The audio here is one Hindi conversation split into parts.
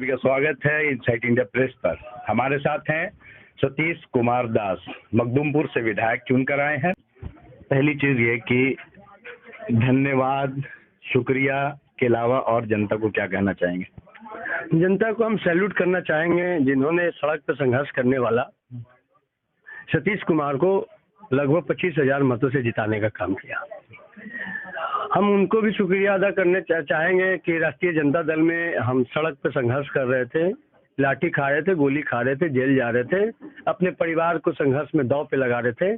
सभी का स्वागत है इनसाइट इंडिया प्रेस पर। हमारे साथ हैं सतीश कुमार दास, मखदूमपुर से विधायक चुनकर आए हैं। पहली चीज ये कि धन्यवाद, शुक्रिया के अलावा और जनता को क्या कहना चाहेंगे? जनता को हम सैल्यूट करना चाहेंगे जिन्होंने सड़क पर संघर्ष करने वाला सतीश कुमार को लगभग 25,000 मतों से जिताने का काम किया। हम उनको भी शुक्रिया अदा करने चाहेंगे कि राष्ट्रीय जनता दल में हम सड़क पर संघर्ष कर रहे थे, लाठी खा रहे थे, गोली खा रहे थे, जेल जा रहे थे, अपने परिवार को संघर्ष में दांव पे लगा रहे थे।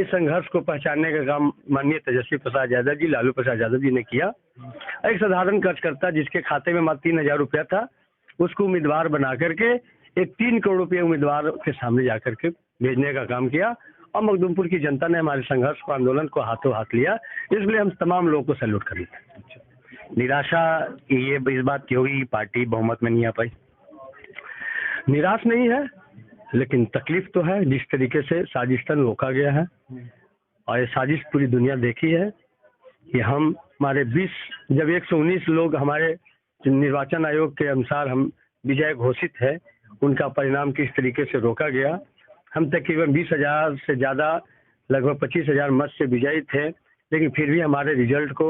इस संघर्ष को पहचानने का काम माननीय तेजस्वी प्रसाद यादव जी, लालू प्रसाद यादव जी ने किया। एक साधारण कार्यकर्ता जिसके खाते में मात्र 3,000 रुपया था, उसको उम्मीदवार बना करके एक 3 करोड़ रुपये उम्मीदवार के सामने जाकर के भेजने का काम किया और मखदूमपुर की जनता ने हमारे संघर्ष को, आंदोलन को हाथों हाथ लिया। इसलिए हम तमाम लोगों को सैल्यूट करेंगे। निराशा ये इस बात की होगी पार्टी बहुमत में नहीं आ पाई? निराश नहीं है, लेकिन तकलीफ तो है। जिस तरीके से साजिशतन रोका गया है और ये साजिश पूरी दुनिया देखी है कि हमारे 119 लोग हमारे निर्वाचन आयोग के अनुसार हम विजय घोषित है, उनका परिणाम किस तरीके से रोका गया। हम तकरीबन 20,000 से ज़्यादा, लगभग 25,000 मत से विजयी थे, लेकिन फिर भी हमारे रिजल्ट को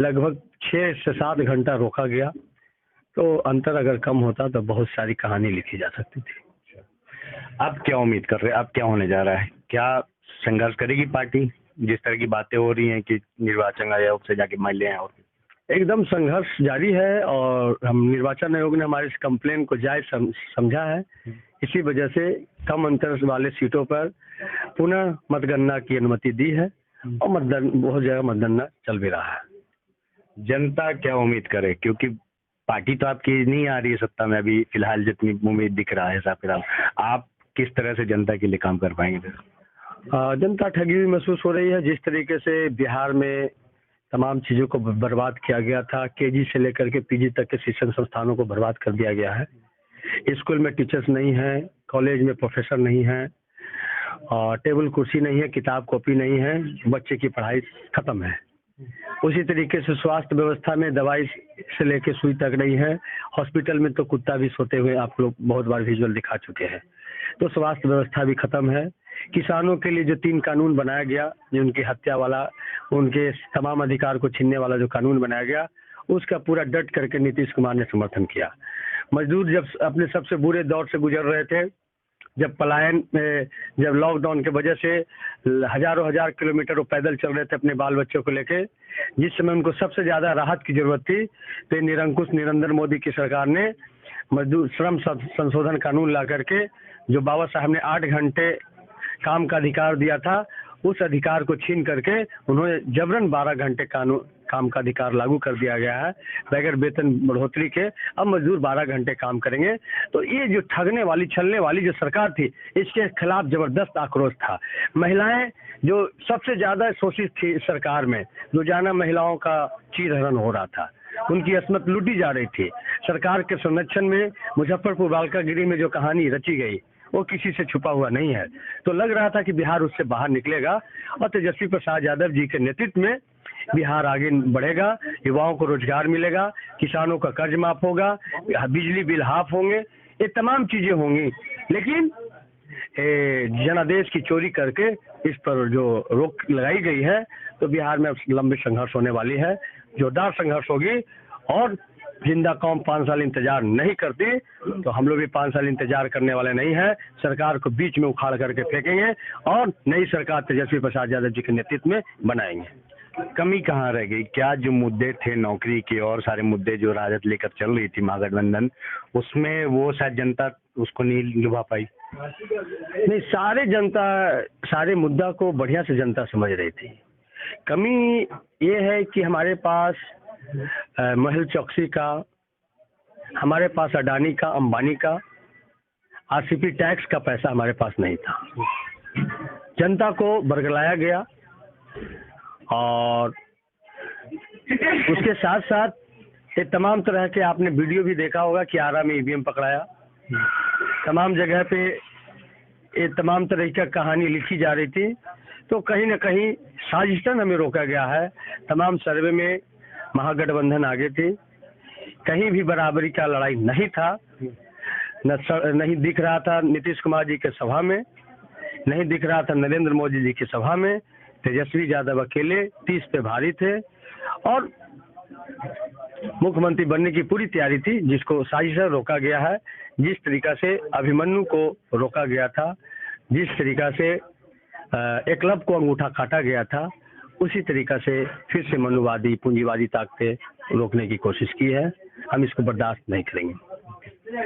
लगभग 6 से 7 घंटा रोका गया। तो अंतर अगर कम होता तो बहुत सारी कहानी लिखी जा सकती थी। आप क्या उम्मीद कर रहे हैं? आप क्या होने जा रहा है? क्या संघर्ष करेगी पार्टी? जिस तरह की बातें हो रही हैं कि निर्वाचन आयोग से जाके मिले हैं, और एकदम संघर्ष जारी है और हम निर्वाचन आयोग ने हमारे इस कंप्लेन को जायज समझा है। इसी वजह से कम अंतर वाले सीटों पर पुनः मतगणना की अनुमति दी है और मतदान बहुत जगह मतगणना चल भी रहा है। जनता क्या उम्मीद करे? क्योंकि पार्टी तो आपकी नहीं आ रही है सत्ता में अभी फिलहाल, जितनी उम्मीद दिख रहा है हिसाब किताब, आप किस तरह से जनता के लिए काम कर पाएंगे? जनता ठगी हुई महसूस हो रही है। जिस तरीके से बिहार में तमाम चीज़ों को बर्बाद किया गया था, केजी से लेकर के पीजी तक के शिक्षण संस्थानों को बर्बाद कर दिया गया है। स्कूल में टीचर्स नहीं है, कॉलेज में प्रोफेसर नहीं है, और टेबल कुर्सी नहीं है, किताब कॉपी नहीं है, बच्चे की पढ़ाई खत्म है। उसी तरीके से स्वास्थ्य व्यवस्था में दवाई से लेकर सुई तक नहीं है। हॉस्पिटल में तो कुत्ता भी सोते हुए आप लोग बहुत बार विजुअल दिखा चुके हैं। तो स्वास्थ्य व्यवस्था भी खत्म है। किसानों के लिए जो 3 कानून बनाया गया, जो उनकी हत्या वाला, उनके तमाम अधिकार को छीनने वाला जो कानून बनाया गया, उसका पूरा डट करके नीतीश कुमार ने समर्थन किया। मजदूर जब अपने सबसे बुरे दौर से गुजर रहे थे, जब पलायन में, जब लॉकडाउन के वजह से हजारों हजार किलोमीटर वो पैदल चल रहे थे अपने बाल बच्चों को लेके, जिस समय उनको सबसे ज्यादा राहत की जरूरत थी, तो निरंकुश नरेंद्र मोदी की सरकार ने मजदूर श्रम संशोधन कानून ला करके, जो बाबा साहब ने 8 घंटे काम का अधिकार दिया था, उस अधिकार को छीन करके उन्होंने जबरन 12 घंटे काम का अधिकार लागू कर दिया गया है बगैर वेतन बढ़ोतरी के। अब मजदूर 12 घंटे काम करेंगे। तो ये जो ठगने वाली, छलने वाली जो सरकार थी, इसके खिलाफ जबरदस्त आक्रोश था। महिलाएं जो सबसे ज्यादा शोषित थी सरकार में, रोजाना महिलाओं का चीरहरण हो रहा था, उनकी अस्मत लूटी जा रही थी। सरकार के संरक्षण में मुजफ्फरपुर बालकागिरी में जो कहानी रची गई, वो किसी से छुपा हुआ नहीं है। तो लग रहा था कि बिहार उससे बाहर निकलेगा और तेजस्वी प्रसाद यादव जी के नेतृत्व में बिहार आगे बढ़ेगा, युवाओं को रोजगार मिलेगा, किसानों का कर्ज माफ होगा, बिजली बिल हाफ होंगे, ये तमाम चीजें होंगी। लेकिन जनादेश की चोरी करके इस पर जो रोक लगाई गई है, तो बिहार में लंबी संघर्ष होने वाली है, जोरदार संघर्ष होगी। और जिंदा कौम 5 साल इंतजार नहीं करती, तो हम लोग भी 5 साल इंतजार करने वाले नहीं हैं। सरकार को बीच में उखाड़ करके फेंकेंगे और नई सरकार तेजस्वी प्रसाद यादव जी के नेतृत्व में बनाएंगे। कमी कहाँ रह गई? क्या जो मुद्दे थे नौकरी के और सारे मुद्दे जो राजद लेकर चल रही थी महागठबंधन, उसमें वो शायद जनता उसको नहीं निभा पाई? नहीं, सारे मुद्दा को बढ़िया से जनता समझ रही थी। कमी ये है कि हमारे पास महल चौकसी का, हमारे पास अडानी का, अंबानी का, आरसीपी टैक्स का पैसा हमारे पास नहीं था। जनता को बरगलाया गया और उसके साथ साथ ये तमाम तरह के, आपने वीडियो भी देखा होगा कि आरा में ईवीएम पकड़ाया, तमाम जगह पे ये तमाम तरह की कहानी लिखी जा रही थी। तो कहीं ना कहीं साजिशतन हमें रोका गया है। तमाम सर्वे में महागठबंधन आगे थी। कहीं भी बराबरी का लड़ाई नहीं था। नहीं दिख रहा था नीतीश कुमार जी के सभा में, नहीं दिख रहा था नरेंद्र मोदी जी की सभा में। तेजस्वी यादव अकेले 30 पे भारी थे और मुख्यमंत्री बनने की पूरी तैयारी थी, जिसको साजिश से रोका गया है। जिस तरीका से अभिमन्यु को रोका गया था, जिस तरीका से एकलव्य को अंगूठा काटा गया था, उसी तरीका से फिर से मनुवादी पूंजीवादी ताकतें रोकने की कोशिश की है। हम इसको बर्दाश्त नहीं करेंगे।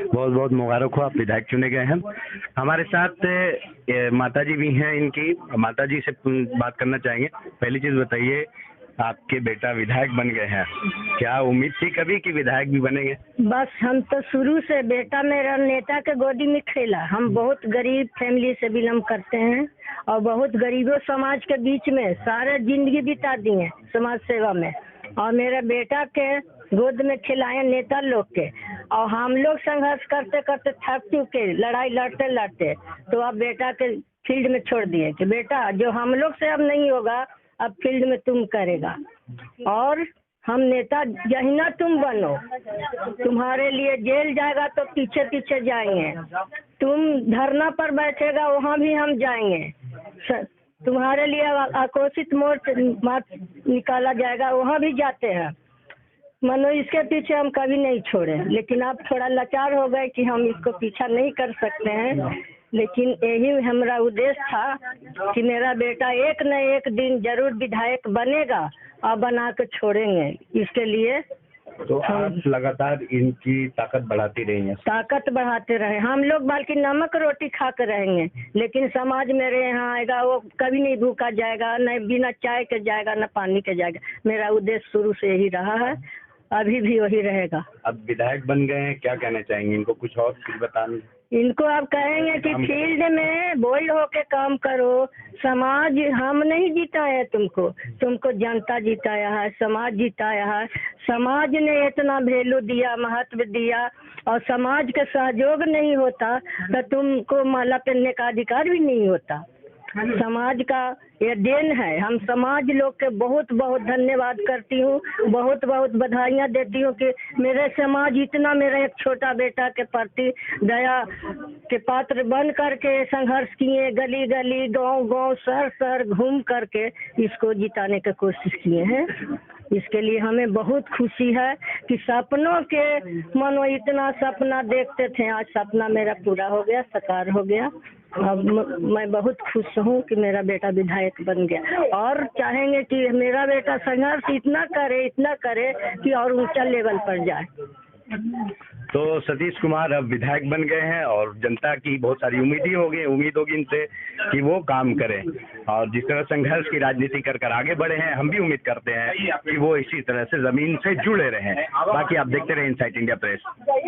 बहुत बहुत मुबारक हो, आप विधायक चुने गए हैं। हमारे साथ माता जी भी हैं, इनकी माता जी से बात करना चाहेंगे। पहली चीज बताइए, आपके बेटा विधायक बन गए हैं, क्या उम्मीद थी कभी कि विधायक भी बनेंगे? बस हम तो शुरू से बेटा मेरा नेता के गोदी में खेला। हम बहुत गरीब फैमिली से बिलोंग करते हैं और बहुत गरीबों समाज के बीच में सारे जिंदगी बिता दी है समाज सेवा में, और मेरा बेटा के गोद में खिलाए नेता लोग के, और हम लोग संघर्ष करते करते थक चुके, लड़ाई लड़ते लड़ते, तो अब बेटा के फील्ड में छोड़ दिए कि बेटा जो हम लोग से अब नहीं होगा, अब फील्ड में तुम करेगा, और हम नेता यही ना तुम बनो, तुम्हारे लिए जेल जाएगा तो पीछे पीछे जाएंगे, तुम धरना पर बैठेगा वहाँ भी हम जाएंगे, तुम्हारे लिए आक्रोशित मार्च निकाला जाएगा वहाँ भी जाते हैं। मनो इसके पीछे हम कभी नहीं छोड़े, लेकिन अब थोड़ा लाचार हो गए कि हम इसको पीछा नहीं कर सकते हैं। लेकिन यही हमारा उद्देश्य था कि मेरा बेटा एक न एक दिन जरूर विधायक बनेगा और बना के छोड़ेंगे। इसके लिए तो आप लगातार इनकी ताकत बढ़ाती रही हैं? ताकत बढ़ाते रहे हम लोग, बल्कि नमक रोटी खा कर रहेंगे, लेकिन समाज मेरे यहाँ आएगा वो कभी नहीं भूखा जाएगा, न बिना चाय के जाएगा, न पानी के जाएगा। मेरा उद्देश्य शुरू से यही रहा है, अभी भी वही रहेगा। अब विधायक बन गए हैं, क्या कहना चाहेंगे इनको? कुछ और चीज बताना इनको आप कहेंगे कि फील्ड में बोल्ड होके काम करो। समाज हम नहीं जिताया तुमको जनता जिताया है, समाज जिताया है। समाज ने इतना वैल्यू दिया, महत्व दिया, और समाज का सहयोग नहीं होता तो तुमको माला पहनने का अधिकार भी नहीं होता। समाज का ये देन है। हम समाज लोग के बहुत बहुत धन्यवाद करती हूँ, बहुत बहुत बधाइयाँ देती हूँ कि मेरे समाज इतना मेरे एक छोटा बेटा के प्रति दया के पात्र बन करके संघर्ष किए, गली गली गांव गांव शहर शहर घूम करके इसको जिताने की कोशिश किए हैं। इसके लिए हमें बहुत खुशी है कि सपनों के मनो इतना सपना देखते थे, आज सपना मेरा पूरा हो गया, साकार हो गया। अब मैं बहुत खुश हूँ कि मेरा बेटा विधायक बन गया, और चाहेंगे कि मेरा बेटा संघर्ष इतना करे कि और ऊंचा लेवल पर जाए। तो सतीश कुमार अब विधायक बन गए हैं और जनता की बहुत सारी उम्मीद होगी इनसे कि वो काम करें, और जिस तरह संघर्ष की राजनीति कर आगे बढ़े हैं, हम भी उम्मीद करते हैं कि वो इसी तरह से जमीन से जुड़े रहें। बाकी आप देखते रहे इनसाइट इंडिया प्रेस।